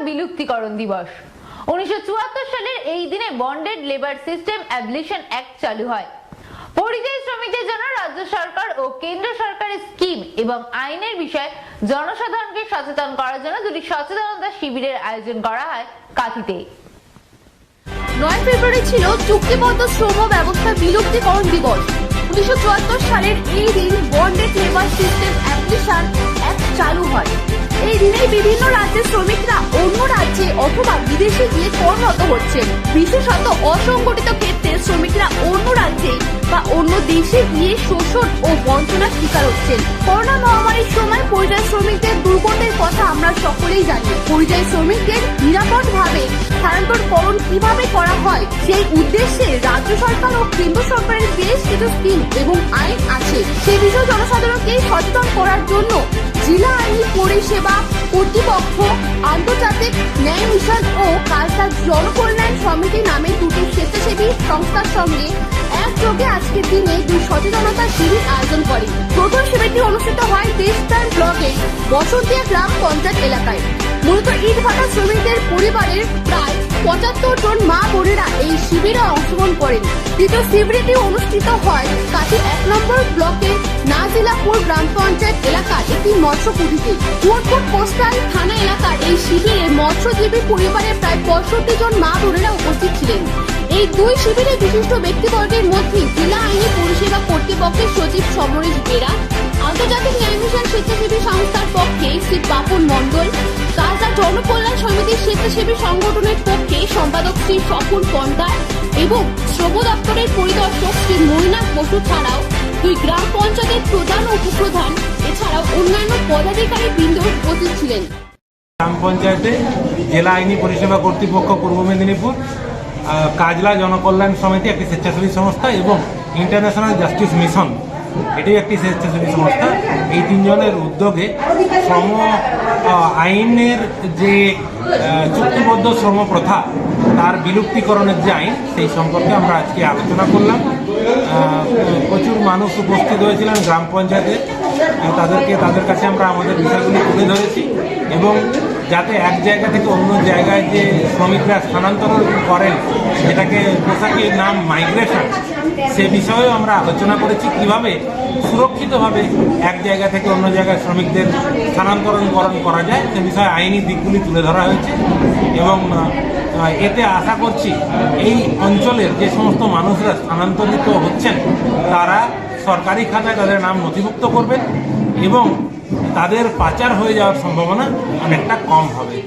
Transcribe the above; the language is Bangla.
বিলুপ্তিকরণ দিবস। 1974 সালের এই দিনে bonded labour system abolition act চালু হয়। পরিযায়ী শ্রমিকদের জন্য রাজ্য সরকার ও কেন্দ্র সরকারের স্কিম এবং আইনের বিষয়ে জনসাধারণকে সচেতন করার জন্য দুটি সচেতনতা শিবিরের আয়োজন করা হয় কাঁথিতে। 9 ফেব্রুয়ারি ছিল চুক্তিবদ্ধ শ্রম ব্যবস্থা বিলুপ্তিকরণ দিবস। 1974 সালের এই দিন bonded labour system application act চালু হয়। এই দিনে বিভিন্ন রাজ্যের শ্রমিকরা অন্য রাজ্যে অথবা বিদেশে গিয়ে কর্মরত হচ্ছেন। বিশেষত অসংগঠিত ক্ষেত্রে শ্রমিকরা অন্য রাজ্যে বা অন্য দেশে গিয়ে শোষণ ও বঞ্চনার শিকার হচ্ছেন। করোনা মহামারীর সময় পরিযায়ী শ্রমিকদের দুর্গতির কথা আমরা সকলেই জানি। পরিযায়ী শ্রমিকদের নিরাপদভাবে স্থানান্তরকরণ কিভাবে করা হয় সেই উদ্দেশ্যে রাজ্য সরকার ও কেন্দ্র সরকারের বেশ কিছু স্কিম এবং আইন আছে। সে বিষয়ে জনসাধারণকে সচেতন করার জন্য জেলা আইনি পরিষেবা কর্তৃপক্ষ, আন্তর্জাতিক ন্যায় মিশন ও কালচার জনকল্যাণ সমিতি নামে দুটি স্বেচ্ছাসেবী সংস্থার সঙ্গে একযোগে আজকের দিনে দুই সচেতনতা শিবির আয়োজন করে। প্রথম শিবিরটি অনুষ্ঠিত হয় দেশপ্রাণ ব্লকের বসন্তিয়া গ্রাম পঞ্চায়েত এলাকায়। মূলত ইট ভাটা শ্রমিকদের পরিবারের প্রায় 75 জন মা বোনেরা এই শিবিরে অংশগ্রহণ করেন। দ্বিতীয় শিবিরটি অনুষ্ঠিত হয় কাঁথি 1 নম্বর ব্লকের নাজিলাপুর গ্রাম পঞ্চায়েত এলাকার একটি মৎস্যকুঠিতে। কোটপুর কোস্টাল থানা এলাকার এই শিবিরে মৎস্যজীবী পরিবারের প্রায় 65 জন মা বোনেরা উপস্থিত ছিলেন। এই দুই শিবিরে বিশিষ্ট ব্যক্তিবর্গের মধ্যে জেলা আইনি পরিষেবা কর্তৃপক্ষের সচিব সমরেশ বেরা, আন্তর্জাতিক ন্যায় মিশন স্বেচ্ছাসেবী সংস্থার পক্ষে শ্রী পাপন মণ্ডল, কালচার জনকল্যাণ সমিতির স্বেচ্ছাসেবী সংগঠনের পক্ষে সম্পাদক শ্রী স্বপন পন্ডা এবং শ্রম দপ্তরের পরিদর্শক শ্রী মৈনাক বসু ছাড়াও দুই গ্রাম পঞ্চায়েতের প্রধান ও উপপ্রধান এছাড়াও অন্যান্য পদাধিকারী বৃন্দ উপস্থিত ছিলেন। গ্রাম পঞ্চায়েতে জেলা আইনি পরিষেবা কর্তৃপক্ষ পূর্ব মেদিনীপুর, কাজলা জনকল্যাণ সমিতি একটি স্বেচ্ছাসেবী সংস্থা এবং ইন্টারন্যাশনাল জাস্টিস মিশন এটি একটি স্বেচ্ছাসেবী সংস্থা। এই তিনজনের উদ্যোগে শ্রম আইনের যে চুক্তিবদ্ধ শ্রম প্রথা তার বিলুপ্তিকরণের যে আইন সেই সম্পর্কে আমরা আজকে আলোচনা করলাম। প্রচুর মানুষ উপস্থিত হয়েছিলেন গ্রাম পঞ্চায়েতে, তাদের কাছে আমরা আমাদের বিষয়গুলি তুলে ধরেছি এবং যাতে এক জায়গা থেকে অন্য জায়গায় যে শ্রমিকরা স্থানান্তরণ করেন যেটাকে পোশাকের নাম মাইগ্রেশন, সে বিষয়েও আমরা আলোচনা করেছি কিভাবে সুরক্ষিতভাবে এক জায়গা থেকে অন্য জায়গায় শ্রমিকদের স্থানান্তরণ করা যায় সে বিষয়ে আইনি দিকগুলি তুলে ধরা হয়েছে এবং এতে আশা করছি এই অঞ্চলের যে সমস্ত মানুষরা স্থানান্তরিত হচ্ছেন তারা সরকারি খাতায় তাদের নাম নথিভুক্ত করবেন এবং তাদের পাচার হয়ে যাওয়ার সম্ভাবনা অনেকটা কম হবে।